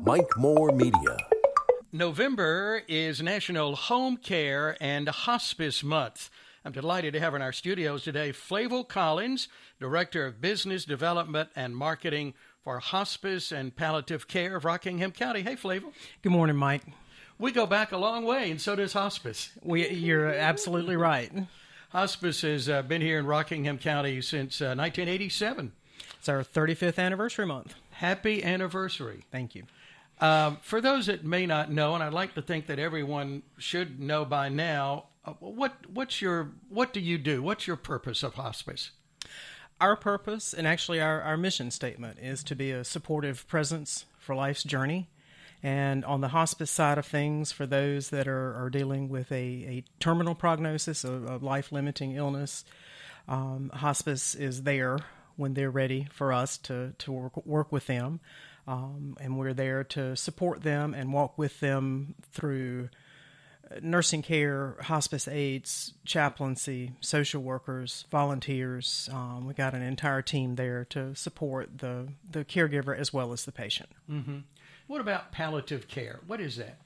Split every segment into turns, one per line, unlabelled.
Mike Moore Media.
November is National Home Care and Hospice Month. I'm delighted to have in our studios today Flavel Collins, Director of Business Development and Marketing for Hospice and Palliative Care of Rockingham County. Hey, Flavel.
Good morning, Mike.
We go back a long way, and so does Hospice.
You're absolutely right.
Hospice has been here in Rockingham County since 1987.
It's our 35th anniversary month.
Happy anniversary.
Thank you.
For those that may not know, and I'd like to think that everyone should know by now, what do you do? What's your purpose of hospice?
Our purpose, and actually our mission statement, is to be a supportive presence for life's journey. And on the hospice side of things, for those that are dealing with a terminal prognosis, a life-limiting illness, hospice is there when they're ready for us to work with them. And we're there to support them and walk with them through nursing care, hospice aides, chaplaincy, social workers, volunteers. We got an entire team there to support the caregiver as well as the patient.
Mm-hmm. What about palliative care? What is that?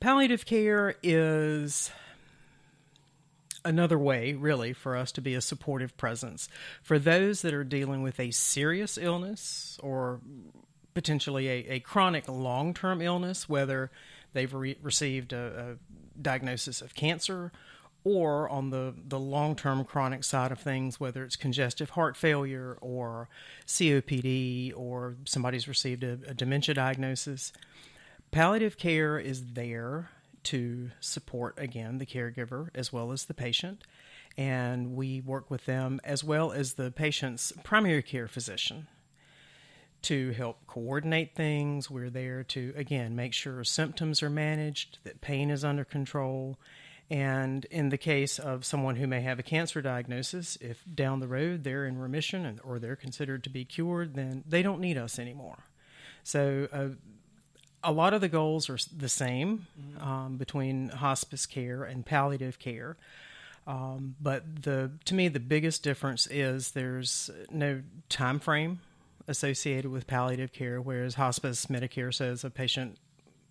Palliative care is another way, really, for us to be a supportive presence for those that are dealing with a serious illness or potentially a chronic long-term illness, whether they've received a diagnosis of cancer or on the long-term chronic side of things, whether it's congestive heart failure or COPD or somebody's received a dementia diagnosis. Palliative care is there to support, again, the caregiver as well as the patient. And we work with them as well as the patient's primary care physician to help coordinate things. We're there to, again, make sure symptoms are managed, that pain is under control. And in the case of someone who may have a cancer diagnosis, if down the road they're in remission or they're considered to be cured, then they don't need us anymore. So a lot of the goals are the same between hospice care and palliative care. But to me, the biggest difference is there's no time frame associated with palliative care, whereas hospice Medicare says a patient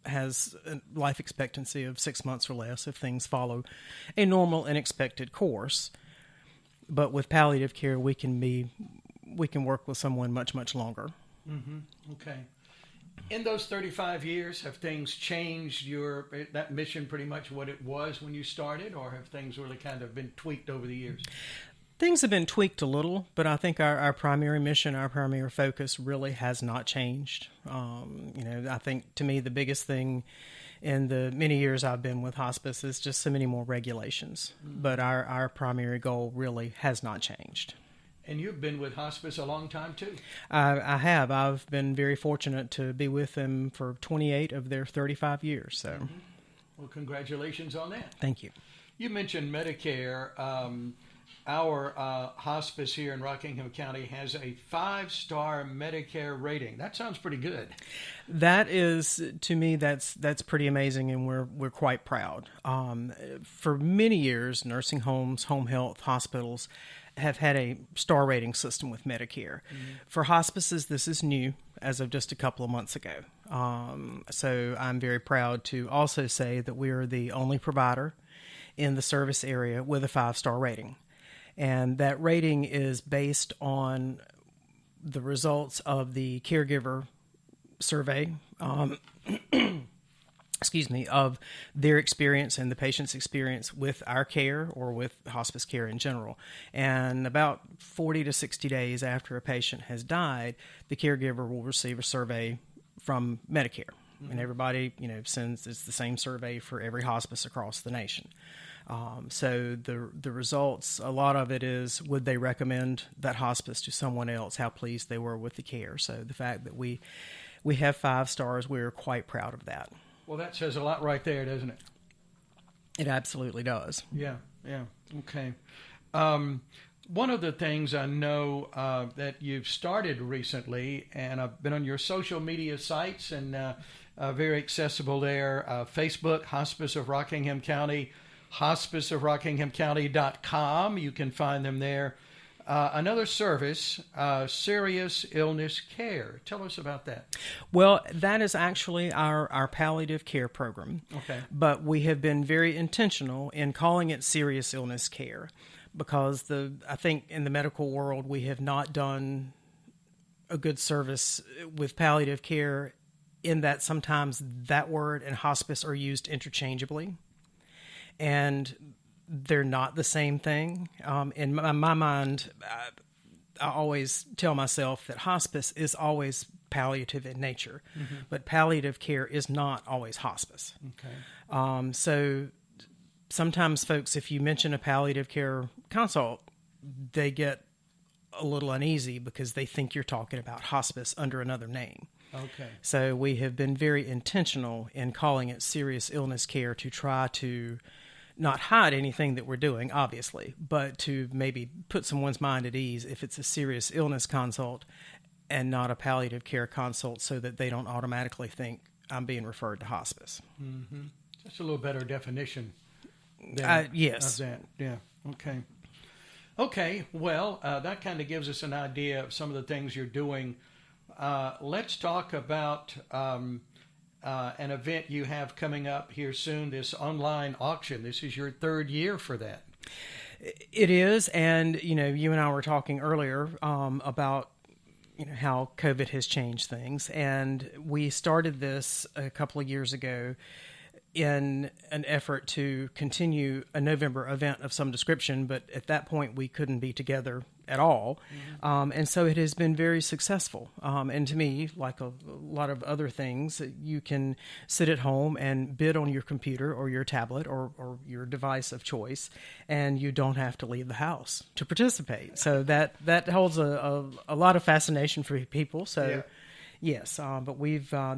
has a life expectancy of 6 months or less if things follow a normal and expected course. But with palliative care, we can work with someone much, much longer.
Mm-hmm. Okay. In those 35 years, have things changed that mission pretty much what it was when you started, or have things really kind of been tweaked over the years?
Things have been tweaked a little, but I think our primary mission, our primary focus really has not changed. I think to me the biggest thing in the many years I've been with hospice is just so many more regulations. Mm-hmm. But our primary goal really has not changed.
And you've been with hospice a long time too.
I have. I've been very fortunate to be with them for 28 of their 35 years. So,
mm-hmm. Well, congratulations on that.
Thank you.
You mentioned Medicare. Our hospice here in Rockingham County has a 5-star Medicare rating. That sounds pretty good.
That is, to me, that's pretty amazing, and we're quite proud. For many years, nursing homes, home health, hospitals have had a star rating system with Medicare. Mm-hmm. For hospices, this is new as of just a couple of months ago. So I'm very proud to also say that we are the only provider in the service area with a 5-star rating. And that rating is based on the results of the caregiver survey, of their experience and the patient's experience with our care or with hospice care in general. And about 40 to 60 days after a patient has died, the caregiver will receive a survey from Medicare. Mm-hmm. And everybody, sends it's the same survey for every hospice across the nation. So the results, a lot of it is, would they recommend that hospice to someone else, how pleased they were with the care. So the fact that we have 5 stars, we're quite proud of that.
Well, that says a lot right there, doesn't it?
It absolutely does.
Yeah. Okay. One of the things I know that you've started recently, and I've been on your social media sites and very accessible there, Facebook, Hospice of Rockingham County, hospiceofrockinghamcounty.com. You can find them there. another service, serious illness care. Tell us about that.
Well, that is actually our palliative care program.
Okay.
But we have been very intentional in calling it serious illness care because I think in the medical world we have not done a good service with palliative care in that sometimes that word and hospice are used interchangeably. And they're not the same thing. In my mind, I always tell myself that hospice is always palliative in nature, but palliative care is not always hospice.
Okay.
So sometimes folks, if you mention a palliative care consult, they get a little uneasy because they think you're talking about hospice under another name.
Okay.
So we have been very intentional in calling it serious illness care to try to not hide anything that we're doing, obviously, but to maybe put someone's mind at ease if it's a serious illness consult and not a palliative care consult so that they don't automatically think I'm being referred to hospice.
Mm-hmm. That's a little better definition.
Yes.
Of that. Yeah. Okay. Okay. Well, that kind of gives us an idea of some of the things you're doing. Let's talk about an event you have coming up here soon, this online auction. This is your third year for that.
It is, and you and I were talking earlier about how COVID has changed things, and we started this a couple of years ago in an effort to continue a November event of some description, but at that point we couldn't be together at all. And so it has been very successful. And to me, like a lot of other things, you can sit at home and bid on your computer or your tablet or your device of choice, and you don't have to leave the house to participate. So that holds a lot of fascination for people. So.
Yeah.
Yes, but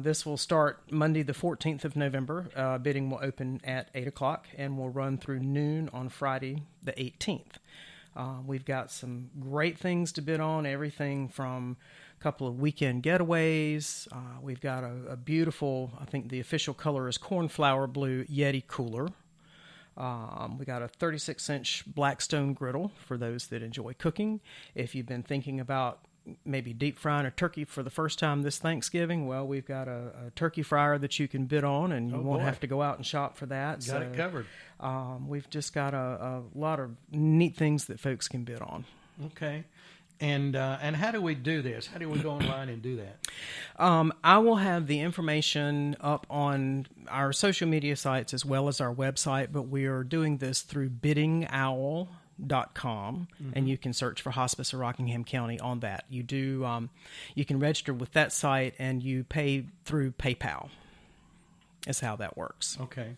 this will start Monday the 14th of November. Bidding will open at 8 o'clock and will run through noon on Friday the 18th. We've got some great things to bid on, everything from a couple of weekend getaways. We've got a beautiful, I think the official color is cornflower blue Yeti cooler. We got a 36-inch Blackstone griddle for those that enjoy cooking. If you've been thinking about maybe deep frying a turkey for the first time this Thanksgiving, well, we've got a turkey fryer that you can bid on, and you won't have to go out and shop for that.
Got it covered.
We've just got a lot of neat things that folks can bid on.
Okay. And how do we do this? How do we go online and do that?
I will have the information up on our social media sites as well as our website, but we are doing this through biddingowl.com, and you can search for Hospice of Rockingham County on that. You can register with that site, and you pay through PayPal is how that works.
Okay.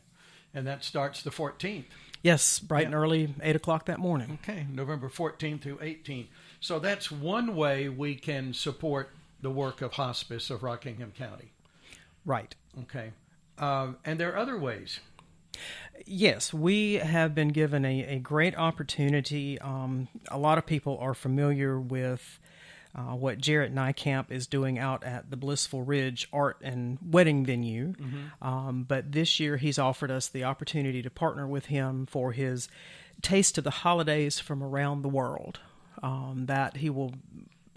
And that starts the 14th.
Yes, bright and early, 8 o'clock that morning.
Okay, November 14th through 18th. So that's one way we can support the work of Hospice of Rockingham County.
Right.
Okay. And there are other ways.
Yes, we have been given a great opportunity. A lot of people are familiar with what Jarrett Nykamp is doing out at the Blissful Ridge Art and Wedding Venue. But this year he's offered us the opportunity to partner with him for his Taste of the Holidays from Around the World. That he will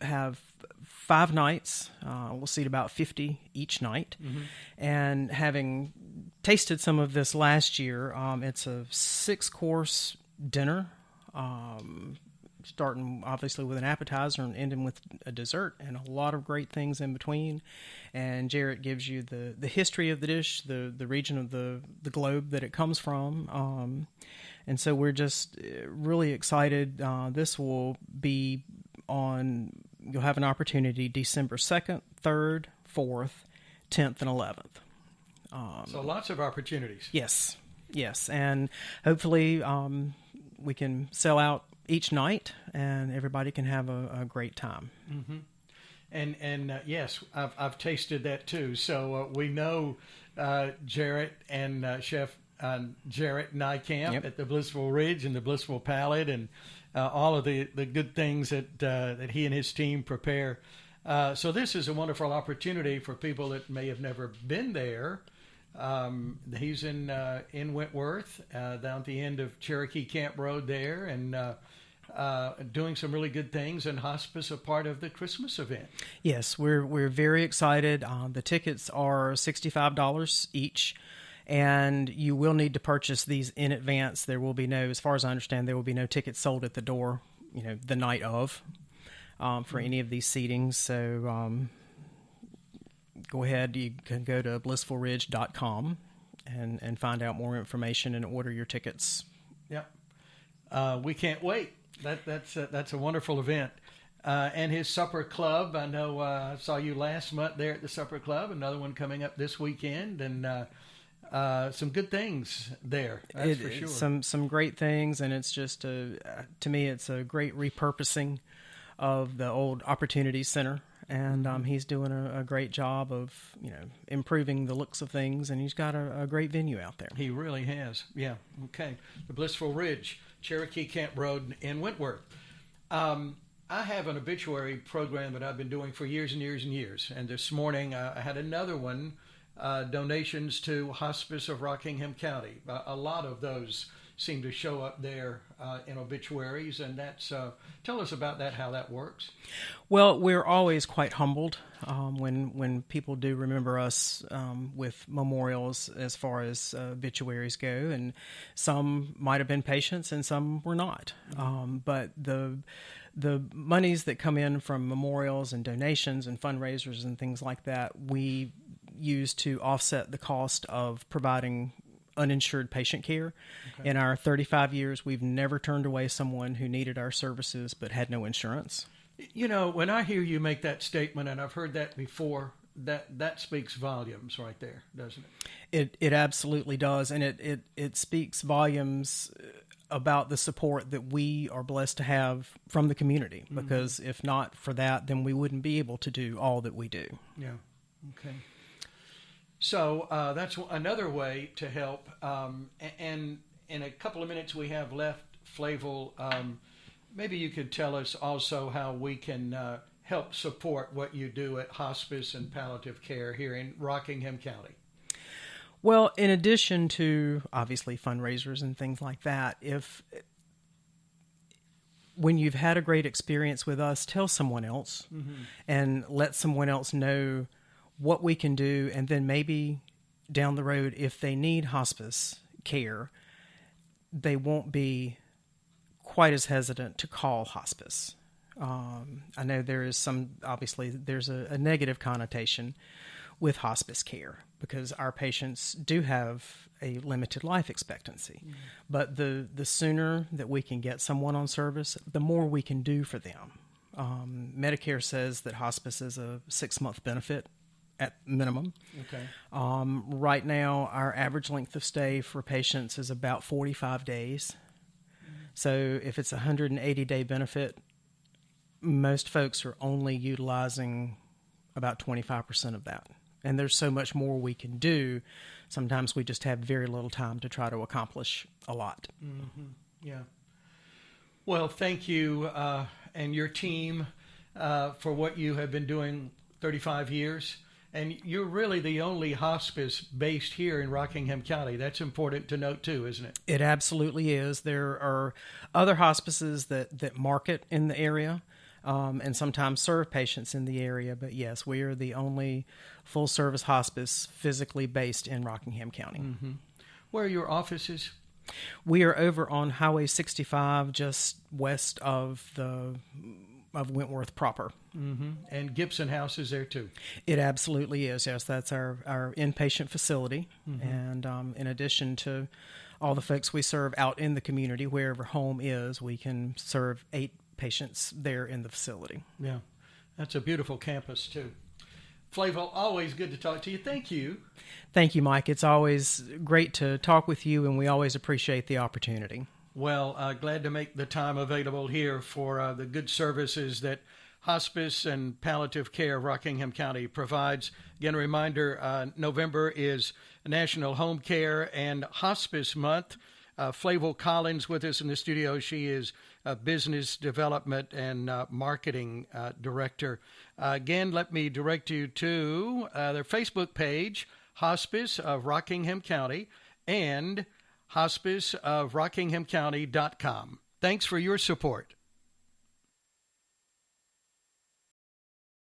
have 5 nights. We'll seat about 50 each night. And having tasted some of this last year, it's a 6-course dinner, starting obviously with an appetizer and ending with a dessert, and a lot of great things in between. And Jarrett gives you the history of the dish, the region of the globe that it comes from. And so we're just really excited. This will be on, you'll have an opportunity December 2nd, 3rd, 4th, 10th, and 11th.
So lots of opportunities.
Yes. And hopefully we can sell out each night and everybody can have a great time.
And yes, I've tasted that too. So we know Jarrett and Chef Jarrett Nykamp at the Blissful Ridge and the Blissful Palette, and all of the good things that he and his team prepare. So this is a wonderful opportunity for people that may have never been there. He's in Wentworth, down at the end of Cherokee Camp Road there, and doing some really good things, and hospice a part of the Christmas event.
Yes, we're very excited. The tickets are $65 each, and you will need to purchase these in advance. There will be no, as far as I understand, there will be no tickets sold at the door, the night of, for any of these seatings. So go ahead. You can go to blissfulridge.com and find out more information and order your tickets.
Yep. We can't wait. That's a wonderful event. And his supper club, I know I saw you last month there at the supper club, another one coming up this weekend, and some good things there, that's for sure.
Some great things, and it's just, to me, it's a great repurposing of the old Opportunity Center, and he's doing a great job of, improving the looks of things, and he's got a great venue out there.
He really has, yeah. Okay. The Blissful Ridge, Cherokee Camp Road in Wentworth. I have an obituary program that I've been doing for years and years and years. And this morning I had another one, donations to Hospice of Rockingham County. A lot of those seem to show up there in obituaries, and that's tell us about that, how that works.
Well, we're always quite humbled when people do remember us with memorials as far as obituaries go, and some might have been patients and some were not. But the monies that come in from memorials and donations and fundraisers and things like that, we use to offset the cost of providing uninsured patient care. Okay. In our 35 years, we've never turned away someone who needed our services but had no insurance.
When I hear you make that statement, and I've heard that before, that speaks volumes right there, doesn't it?
It absolutely does, and it speaks volumes about the support that we are blessed to have from the community, because if not for that, then we wouldn't be able to do all that we do.
Yeah, okay. So that's another way to help. And in a couple of minutes we have left, Flavel, maybe you could tell us also how we can help support what you do at Hospice and Palliative Care here in Rockingham County.
Well, in addition to, obviously, fundraisers and things like that, when you've had a great experience with us, tell someone else and let someone else know what we can do, and then maybe down the road, if they need hospice care, they won't be quite as hesitant to call hospice. I know there's a negative connotation with hospice care because our patients do have a limited life expectancy. But the sooner that we can get someone on service, the more we can do for them. Medicare says that hospice is a 6-month benefit at minimum.
Okay.
Right now, our average length of stay for patients is about 45 days. So if it's a 180-day benefit, most folks are only utilizing about 25% of that. And there's so much more we can do. Sometimes we just have very little time to try to accomplish a lot.
Yeah. Well, thank you and your team for what you have been doing 35 years. And you're really the only hospice based here in Rockingham County. That's important to note, too, isn't it?
It absolutely is. There are other hospices that market in the area and sometimes serve patients in the area. But, yes, we are the only full-service hospice physically based in Rockingham County.
Where are your offices?
We are over on Highway 65, just west of Wentworth proper.
And Gibson House is there too?
It absolutely is, yes. That's our inpatient facility. And in addition to all the folks we serve out in the community, wherever home is, we can serve 8 patients there in the facility.
Yeah, that's a beautiful campus too. Flavel, always good to talk to you. Thank you.
Thank you, Mike. It's always great to talk with you, and we always appreciate the opportunity.
Well, glad to make the time available here for the good services that Hospice and Palliative Care Rockingham County provides. Again, a reminder, November is National Home Care and Hospice Month. Flavel Collins with us in the studio. She is a Business Development and Marketing Director. Again, let me direct you to their Facebook page, Hospice of Rockingham County, and hospiceofrockinghamcounty.com. Thanks for your support.